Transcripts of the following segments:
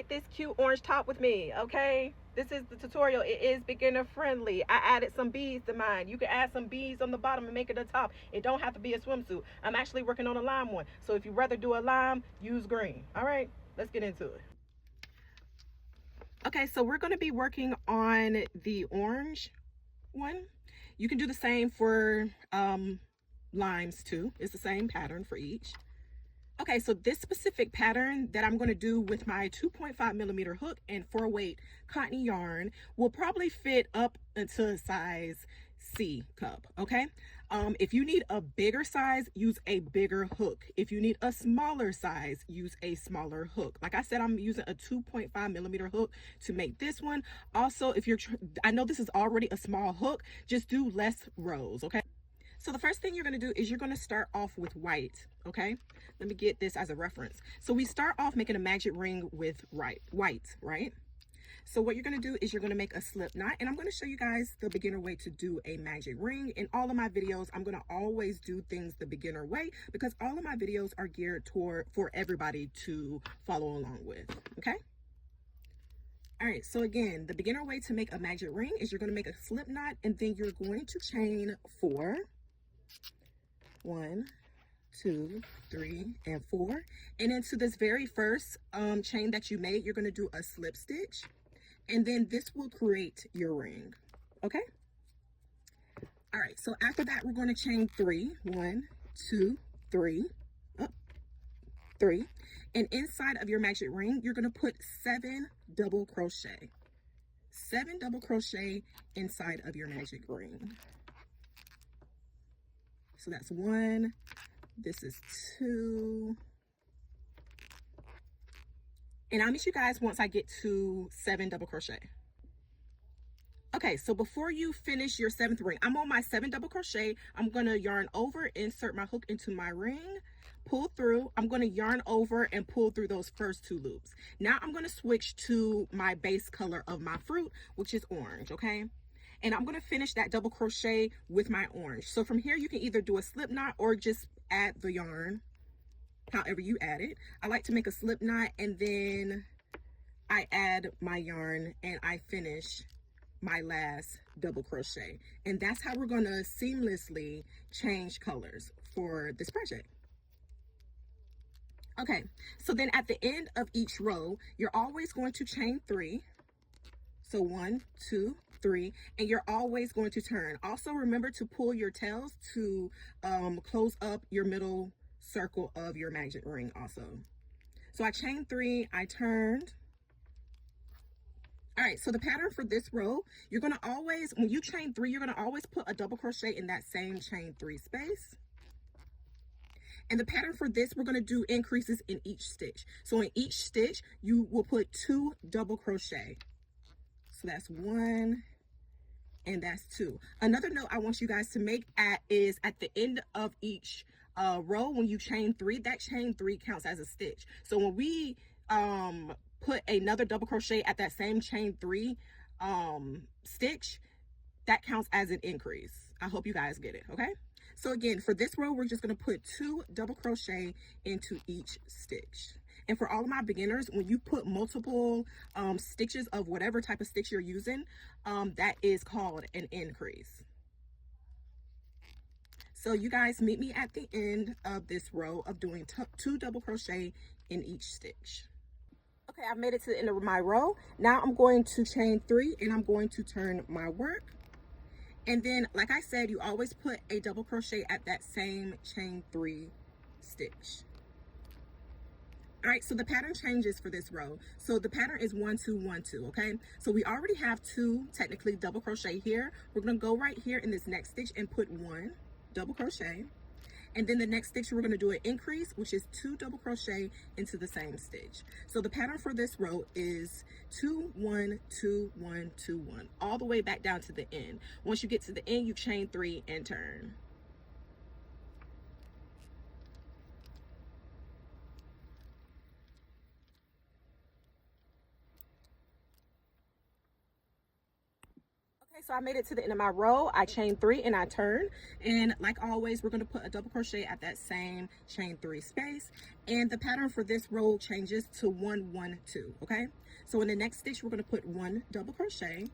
create this cute orange top with me, okay? This is the tutorial. It is beginner friendly. I added some beads to mine. You can add some beads on the bottom and make it a top. It don't have to be a swimsuit. I'm actually working on a lime one. So if you rather do a lime, use green. All right, let's get into it. Okay, so we're going to be working on the orange one. You can do the same for limes too. It's the same pattern for each. Okay, so this specific pattern that I'm going to do with my 2.5 millimeter hook and 4-weight cotton yarn will probably fit up into a size C cup, okay? If you need a bigger size, use a bigger hook. If you need a smaller size, use a smaller hook. Like I said, I'm using a 2.5 millimeter hook to make this one. Also, if you're, I know this is already a small hook, just do less rows, okay? So the first thing you're going to do is you're going to start off with white, okay? Let me get this as a reference. So we start off making a magic ring with white, right? So what you're going to do is you're going to make a slip knot, and I'm going to show you guys the beginner way to do a magic ring. In all of my videos, I'm going to always do things the beginner way because all of my videos are geared toward for everybody to follow along with, okay? All right, so again, the beginner way to make a magic ring is you're going to make a slip knot, and then you're going to chain 4. 1, 2, 3, and 4. And into this very first chain that you made, you're going to do a slip stitch, and then this will create your ring, okay? All right, so after that, we're going to chain 3. 1, 2, 3, up, 3. And inside of your magic ring, you're going to put 7 double crochet. 7 double crochet inside of your magic ring. So that's 1, this is 2, and I'll meet you guys once I get to 7 double crochet. Okay, so before you finish your 7th ring, I'm on my 7 double crochet. I'm going to yarn over, insert my hook into my ring, pull through. I'm going to yarn over and pull through those first 2 loops. Now I'm going to switch to my base color of my fruit, which is orange, okay? And I'm going to finish that double crochet with my orange. So from here, you can either do a slip knot or just add the yarn, however you add it. I like to make a slip knot, and then I add my yarn and I finish my last double crochet. And that's how we're going to seamlessly change colors for this project. Okay, so then at the end of each row, you're always going to chain 3. So 1, 2, 3, and you're always going to turn. Also remember to pull your tails to close up your middle circle of your magic ring also. So I chained 3, I turned. All right, so the pattern for this row, you're going to always, when you chain 3, you're going to always put a double crochet in that same chain 3 space. And the pattern for this, we're going to do increases in each stitch. So in each stitch, you will put 2 double crochet. So that's 1 and that's 2. Another note I want you guys to make is at the end of each row, when you chain 3, that chain 3 counts as a stitch. So when we put another double crochet at that same chain 3 stitch, that counts as an increase. I hope you guys get it, okay? So again, for this row, we're just going to put 2 double crochet into each stitch. And for all of my beginners, when you put multiple stitches of whatever type of stitch you're using, that is called an increase. So you guys meet me at the end of this row of doing 2 double crochet in each stitch. Okay, I've made it to the end of my row. Now I'm going to chain 3 and I'm going to turn my work. And then, like I said, you always put a double crochet at that same chain 3 stitch. All right, so the pattern changes for this row. So the pattern is 1, 2, 1, 2, okay? So we already have 2 technically double crochet here. We're gonna go right here in this next stitch and put 1 double crochet. And then the next stitch, we're gonna do an increase, which is 2 double crochet into the same stitch. So the pattern for this row is 2, 1, 2, 1, 2, 1, all the way back down to the end. Once you get to the end, you chain 3 and turn. So I made it to the end of my row. I chain 3 and I turn, and like always we're going to put a double crochet at that same chain 3 space, and the pattern for this row changes to 1 1 2. Okay, so in the next stitch we're going to put 1 double crochet,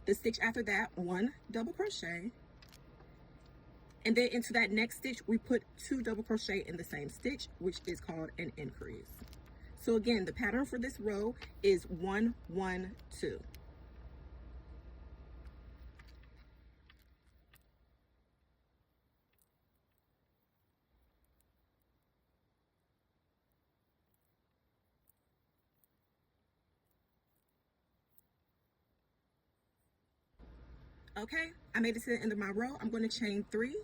the stitch after that 1 double crochet, and then into that next stitch we put 2 double crochet in the same stitch, which is called an increase. So again, the pattern for this row is 1 1 2. Okay, I made it to the end of my row. I'm going to chain 3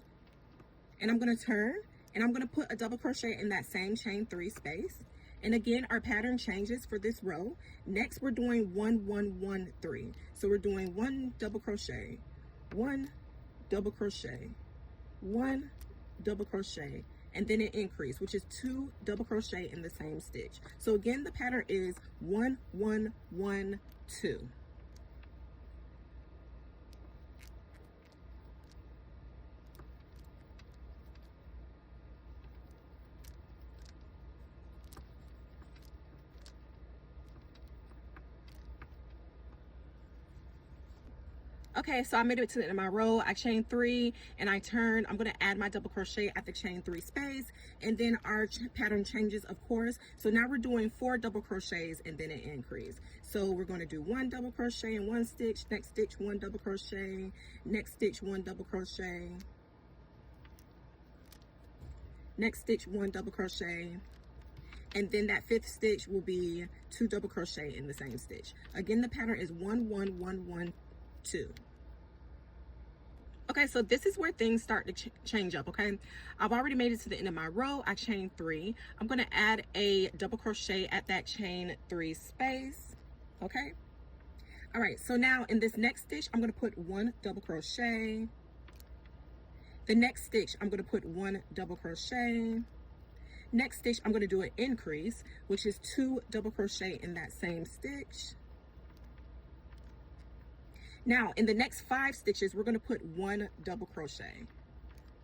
and I'm going to turn, and I'm going to put a double crochet in that same chain 3 space. And again, our pattern changes for this row. Next we're doing 1 1 1 3. So we're doing 1 double crochet, 1 double crochet, 1 double crochet, and then an increase, which is 2 double crochet in the same stitch. So again, the pattern is 1 1 1 2. Okay, so I made it to the end of my row. I chain 3 and I turn. I'm going to add my double crochet at the chain 3 space, and then our pattern changes, of course. So now we're doing 4 double crochets and then an increase. So we're going to do 1 double crochet in one stitch, next stitch 1 double crochet, next stitch 1 double crochet, next stitch 1 double crochet, and then that 5th stitch will be 2 double crochet in the same stitch. Again, the pattern is 1 1 1 1 2. Okay, so this is where things start to change up. Okay, I've already made it to the end of my row. I chain 3. I'm going to add a double crochet at that chain 3 space. Okay, all right, so now in this next stitch I'm going to put 1 double crochet. The next stitch I'm going to put 1 double crochet. Next stitch I'm going to do an increase, which is 2 double crochet in that same stitch. Now in the next 5 stitches we're going to put 1 double crochet.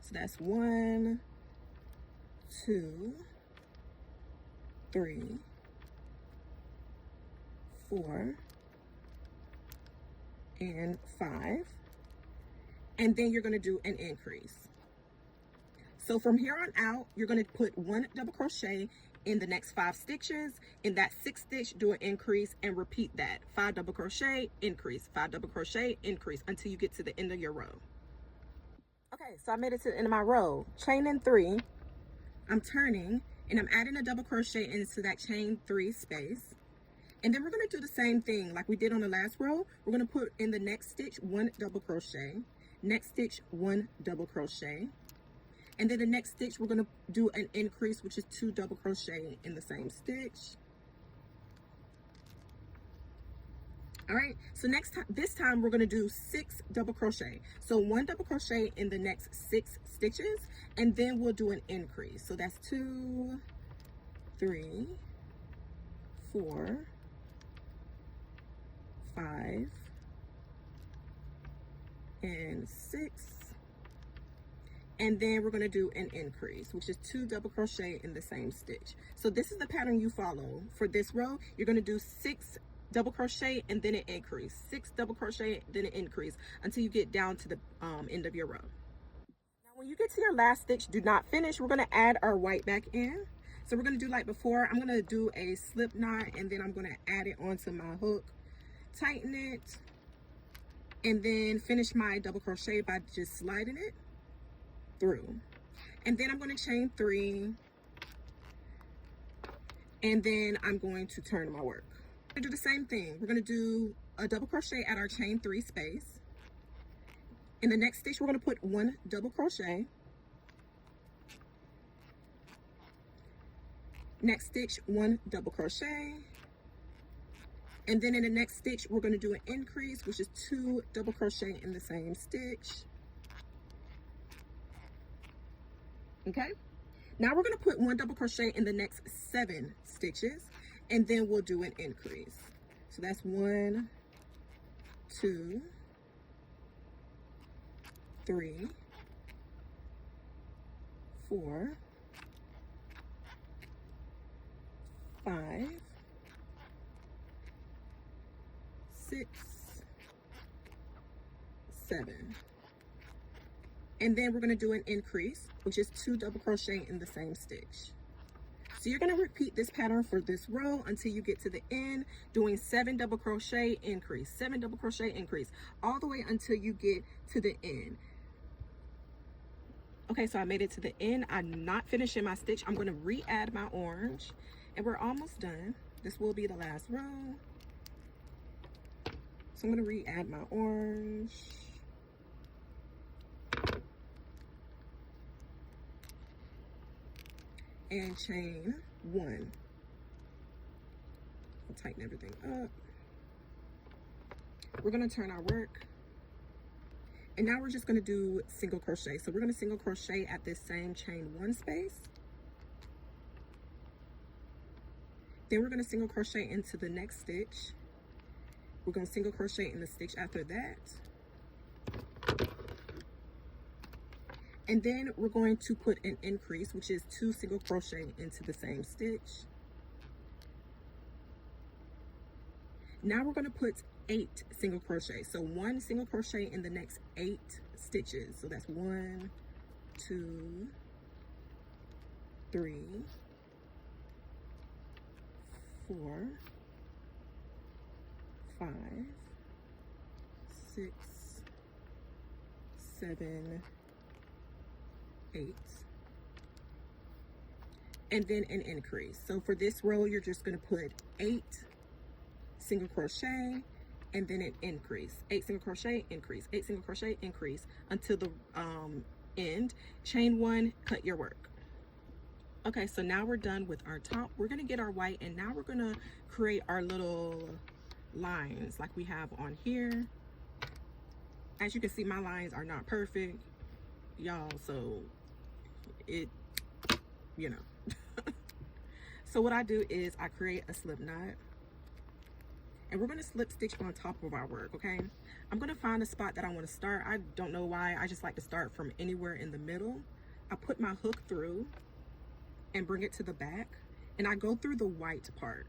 So that's 1 2 3 4 and 5, and then you're going to do an increase. So from here on out you're going to put 1 double crochet in the next 5 stitches. In that 6th stitch do an increase and repeat that. 5 double crochet, increase, 5 double crochet, increase, until you get to the end of your row. Okay, so I made it to the end of my row. Chain in 3, I'm turning, and I'm adding a double crochet into that chain 3 space. And then we're going to do the same thing like we did on the last row. We're going to put in the next stitch 1 double crochet, next stitch 1 double crochet, and then the next stitch we're going to do an increase, which is 2 double crochet in the same stitch. All right, so this time we're going to do 6 double crochet. So 1 double crochet in the next 6 stitches, and then we'll do an increase. So that's 2 3 4 5 and 6. And then we're going to do an increase, which is 2 double crochet in the same stitch. So this is the pattern you follow for this row. You're going to do 6 double crochet and then an increase, 6 double crochet, then an increase, until you get down to the end of your row. Now when you get to your last stitch, do not finish. We're going to add our white back in. So we're going to do like before. I'm going to do a slip knot, and then I'm going to add it onto my hook, tighten it, and then finish my double crochet by just sliding it through. And then I'm going to chain 3, and then I'm going to turn my work. I'm going to do the same thing. We're going to do a double crochet at our chain 3 space. In the next stitch we're going to put 1 double crochet, next stitch 1 double crochet, and then in the next stitch we're going to do an increase, which is 2 double crochet in the same stitch. Okay, now we're going to put 1 double crochet in the next 7 stitches, and then we'll do an increase. So that's 1 2 3, 4, 5, 6, 7. And then we're going to do an increase, which is 2 double crochet in the same stitch. So you're going to repeat this pattern for this row until you get to the end, doing 7 double crochet, increase, 7 double crochet, increase, all the way until you get to the end. Okay, so I made it to the end. I'm not finishing my stitch. I'm going to re-add my orange, and we're almost done. This will be the last row. So I'm going to re-add my orange. And chain 1. I'll tighten everything up. We're going to turn our work. And now we're just going to do single crochet. So we're going to single crochet at this same chain 1 space. Then we're going to single crochet into the next stitch. We're going to single crochet in the stitch after that. And then we're going to put an increase, which is 2 single crochet into the same stitch. Now we're going to put 8 single crochet. So 1 single crochet in the next 8 stitches. So that's 1, 2, 3, 4, 5, 6, 7, 8, and then an increase. So for this row, you're just going to put 8 single crochet and then an increase. 8 single crochet, increase, 8 single crochet, increase until the end. Chain 1, cut your work. Okay, so now we're done with our top. We're going to get our white, and now we're going to create our little lines like we have on here. As you can see, my lines are not perfect, y'all, so it, you know. So what I do is I create a slip knot, and we're going to slip stitch on top of our work. Okay, I'm going to find a spot that I want to start. I don't know why, I just like to start from anywhere in the middle. I put my hook through and bring it to the back, and I go through the white part,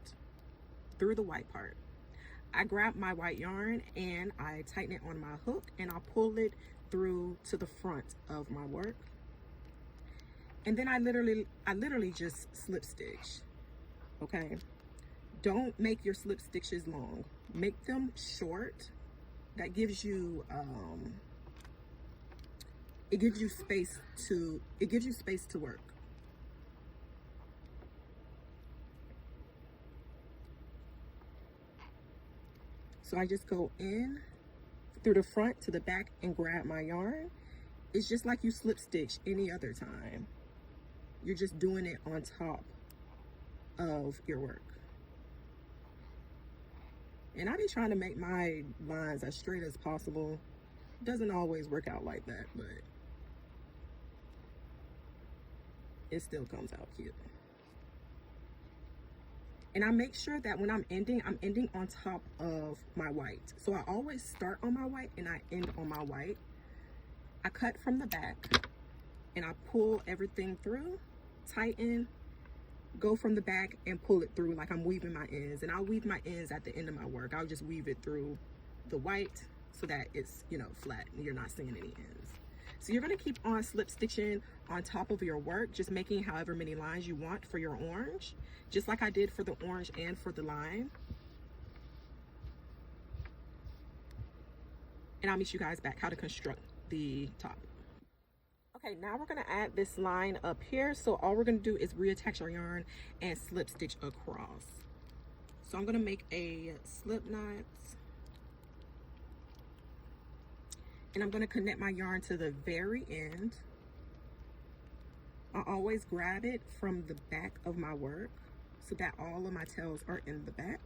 I grab my white yarn and I tighten it on my hook, and I'll pull it through to the front of my work. And then I literally just slip stitch. Okay, don't make your slip stitches long, make them short. That gives you it gives you space to work. So I just go in through the front to the back and grab my yarn. It's just like you slip stitch any other time. You're just doing it on top of your work. And I be trying to make my lines as straight as possible. It doesn't always work out like that, but it still comes out cute. And I make sure that when I'm ending on top of my white. So I always start on my white and I end on my white. I cut from the back and I pull everything through, tighten, go from the back and pull it through like I'm weaving my ends. And I'll weave my ends at the end of my work. I'll just weave it through the white so that it's, you know, flat and you're not seeing any ends. So you're going to keep on slip stitching on top of your work, just making however many lines you want for your orange, just like I did for the orange and for the line. And I'll meet you guys back how to construct the top. Okay, now we're going to add this line up here. So all we're going to do is reattach our yarn and slip stitch across. So I'm going to make a slip knot. And I'm going to connect my yarn to the very end. I always grab it from the back of my work so that all of my tails are in the back.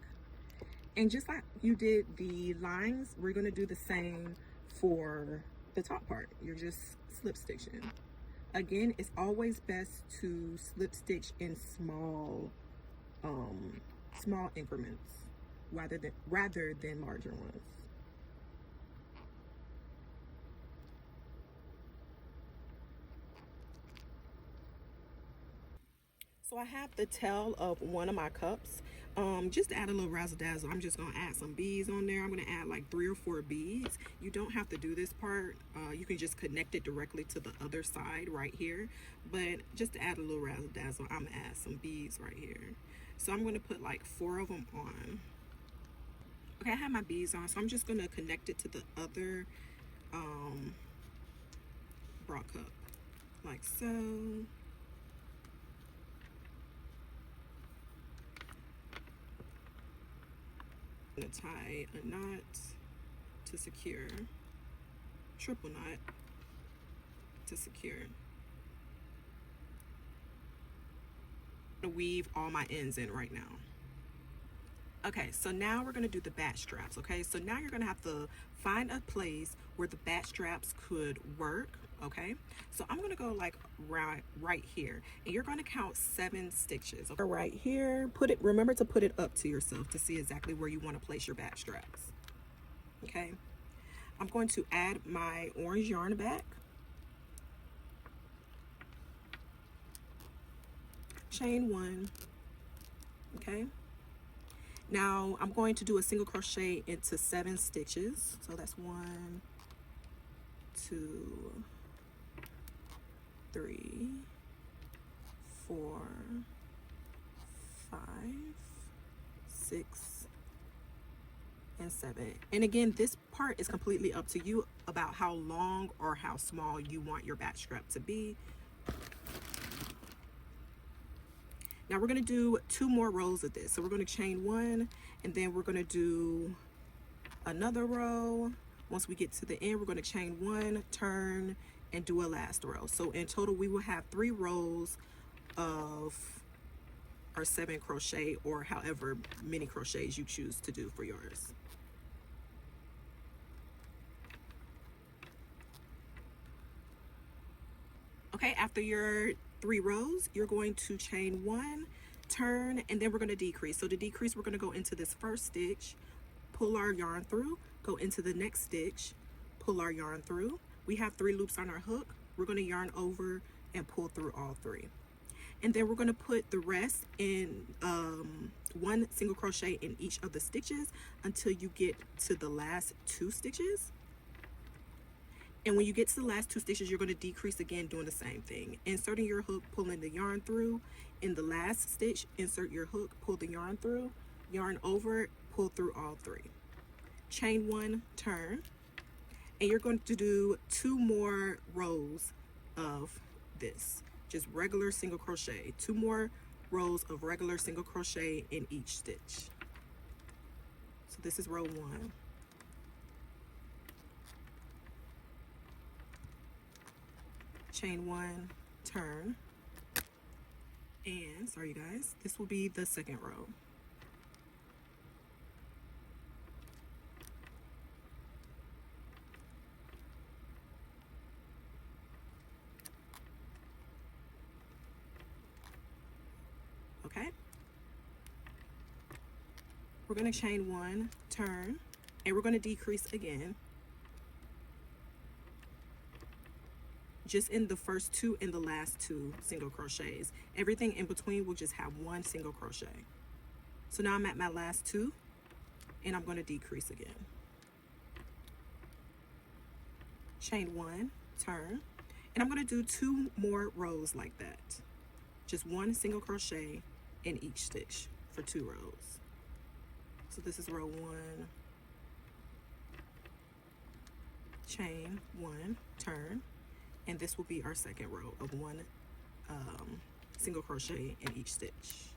And just like you did the lines, we're going to do the same for the top part. You're just slip stitching. Again, it's always best to slip stitch in small increments rather than larger ones. So I have the tail of one of my cups. Just to add a little razzle dazzle, I'm just gonna add some beads on there. I'm gonna add like 3 or 4 beads. You don't have to do this part. You can just connect it directly to the other side right here. But just to add a little razzle dazzle, I'm gonna add some beads right here. So I'm gonna put like 4 of them on. Okay, I have my beads on, so I'm just gonna connect it to the other bra cup, like so. I'm gonna tie a knot to secure, triple knot to secure. I'm gonna weave all my ends in right now. Okay, so now we're gonna do the back straps, okay? So now you're gonna have to find a place where the back straps could work, okay? So I'm gonna go like right here, and you're gonna count 7 stitches. Okay? Right here, remember to put it up to yourself to see exactly where you wanna place your back straps, okay? I'm going to add my orange yarn back. Chain 1, okay? Now I'm going to do a single crochet into 7 stitches. So that's 1, 2, 3, 4, 5, 6, and 7. And again, this part is completely up to you about how long or how small you want your back strap to be. Now we're going to do 2 more rows of this. So we're going to chain 1, and then we're going to do another row. Once we get to the end, we're going to chain 1, turn, and do a last row. So in total, we will have 3 rows of our 7 crochet, or however many crochets you choose to do for yours. Okay, after your 3 rows, you're going to chain 1, turn, and then we're going to decrease. So to decrease, we're going to go into this first stitch, pull our yarn through, go into the next stitch, pull our yarn through. We have 3 loops on our hook. We're going to yarn over and pull through all 3. And then we're going to put the rest in 1 single crochet in each of the stitches until you get to the last 2 stitches. And when you get to the last 2 stitches, you're going to decrease again, doing the same thing. Inserting your hook, pulling the yarn through. In the last stitch, insert your hook, pull the yarn through, yarn over, pull through all 3. Chain 1, turn. And you're going to do 2 more rows of this. Just regular single crochet. 2 more rows of regular single crochet in each stitch. So this is row 1. Chain 1, turn, and sorry you guys, this will be the 2nd row. Okay, we're going to chain 1, turn, and we're going to decrease again. Just in the first 2 and the last 2 single crochets. Everything in between will just have 1 single crochet. So now I'm at my last 2, and I'm going to decrease again. Chain 1, turn, and I'm going to do 2 more rows like that. Just 1 single crochet in each stitch for 2 rows. So this is row 1, chain 1, turn. And this will be our 2nd row of 1 single crochet in each stitch.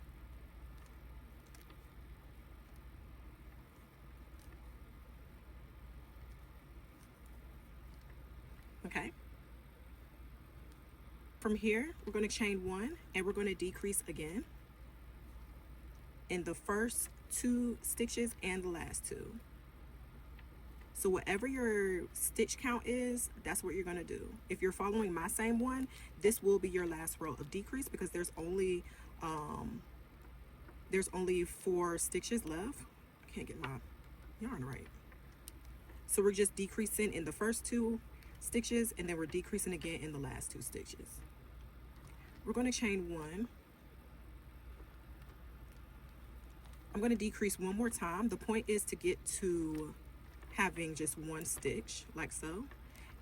Okay. From here, we're going to chain 1, and we're going to decrease again in the first 2 stitches and the last 2. So whatever your stitch count is, that's what you're going to do. If you're following my same one, this will be your last row of decrease because there's only 4 stitches left. I can't get my yarn right. So we're just decreasing in the first 2 stitches, and then we're decreasing again in the last 2 stitches. We're going to chain 1, I'm going to decrease one more time. The point is to get to having just one stitch like so,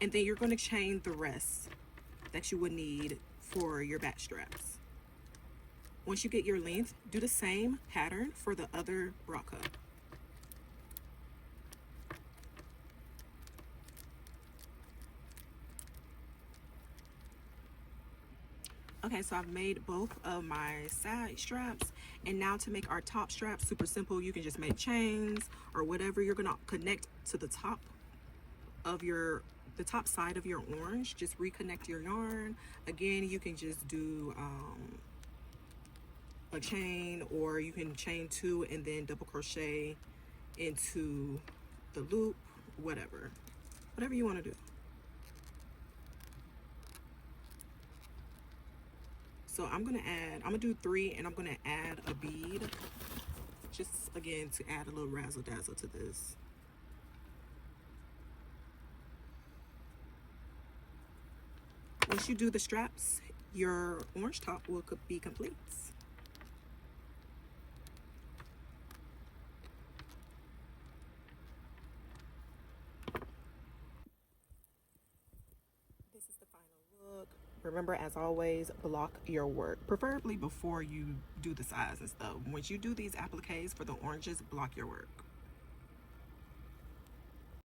and then you're going to chain the rest that you would need for your back straps. Once you get your length, do the same pattern for the other bra cup. Okay, so I've made both of my side straps, and now to make our top strap, super simple. You can just make chains or whatever you're gonna connect to the top of the top side of your orange. Just reconnect your yarn. Again, you can just do a chain, or you can chain two and then double crochet into the loop, whatever you want to do. So I'm gonna do 3, and I'm gonna add a bead, just again to add a little razzle dazzle to this. Once you do the straps, your orange top will be complete. This is the final look. Remember, as always, block your work, preferably before you do the size and stuff. Once you do these appliques for the oranges, block your work.